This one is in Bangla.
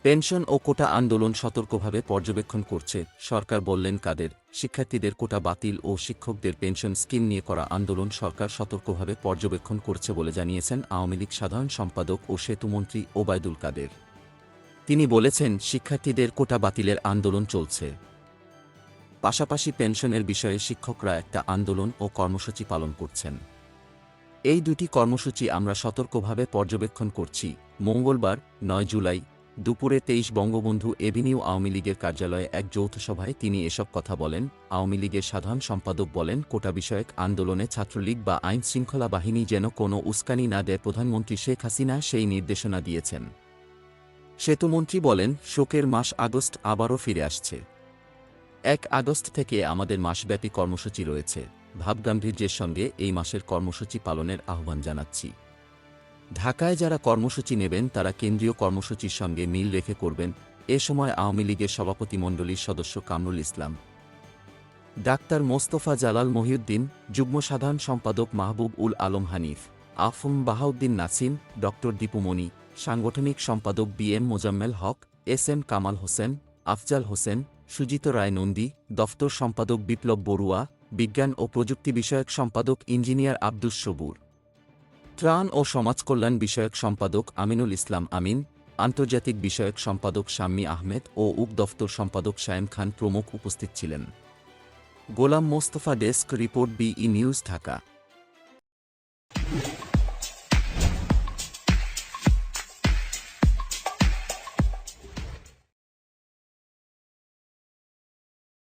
পেনশন ও কোটা আন্দোলন সতর্কভাবে পর্যবেক্ষণ করছে সরকার, বললেন কাদের। শিক্ষার্থীদের কোটা বাতিল ও শিক্ষকদের পেনশন স্কিম নিয়ে করা আন্দোলন সরকার সতর্কভাবে পর্যবেক্ষণ করছে বলে জানিয়েছেন আওয়ামী লীগ সাধারণ সম্পাদক ও সেতুমন্ত্রী ওবায়দুল কাদের। তিনি বলেছেন, শিক্ষার্থীদের কোটা বাতিলের আন্দোলন চলছে, পাশাপাশি পেনশনের বিষয়ে শিক্ষকরা একটা আন্দোলন ও কর্মসূচি পালন করছেন। এই দুটি কর্মসূচি আমরা সতর্কভাবে পর্যবেক্ষণ করছি। মঙ্গলবার ৯ জুলাই দুপুরে ২৩ বঙ্গবন্ধু এভিনিউ আওয়ামী লীগের কার্যালয়ে এক যৌথ সভায় তিনি এসব কথা বলেন। আওয়ামী লীগের সাধারণ সম্পাদক বলেন, কোটা বিষয়ক আন্দোলনে ছাত্রলীগ বা আইন শৃঙ্খলা বাহিনী যেন কোনো উস্কানি না দেয়, প্রধানমন্ত্রী শেখ হাসিনা সেই নির্দেশনা দিয়েছেন। সেতুমন্ত্রী বলেন, শোকের মাস আগস্ট আবারও ফিরে আসছে। ১ আগস্ট থেকে আমাদের মাসব্যাপী কর্মসূচি রয়েছে। ভাবগাম্ভীর্যের সঙ্গে এই মাসের কর্মসূচি পালনের আহ্বান জানাচ্ছি। ঢাকায় যারা কর্মসূচি নেবেন তারা কেন্দ্রীয় কর্মসূচির সঙ্গে মিল রেখে করবেন। এ সময় আওয়ামী লীগের সভাপতিমণ্ডলীর সদস্য কামরুল ইসলাম, ডাক্তার মোস্তফা জালাল মহিউদ্দিন, যুগ্ম সাধারণ সম্পাদক মাহবুব উল আলম হানিফ, আফম বাহাউদ্দিন নাসিম, ড দীপুমণি, সাংগঠনিক সম্পাদক বি.এম মোজাম্মেল হক, এস.এম কামাল হোসেন, আফজাল হোসেন, সুজিত রায় নন্দী, দফতর সম্পাদক বিপ্লব বড়ুয়া, বিজ্ঞান ও প্রযুক্তি বিষয়ক সম্পাদক ইঞ্জিনিয়ার আব্দুস সবুর, ত্রাণ ও সমাজকল্যাণ বিষয়ক সম্পাদক আমিনুল ইসলাম আমিন, আন্তর্জাতিক বিষয়ক সম্পাদক শাম্মী আহমেদ ও দফতর সম্পাদক শায়েম খান প্রমুখ উপস্থিত ছিলেন। Golam Mostafa, desk report, B E news, Dhaka.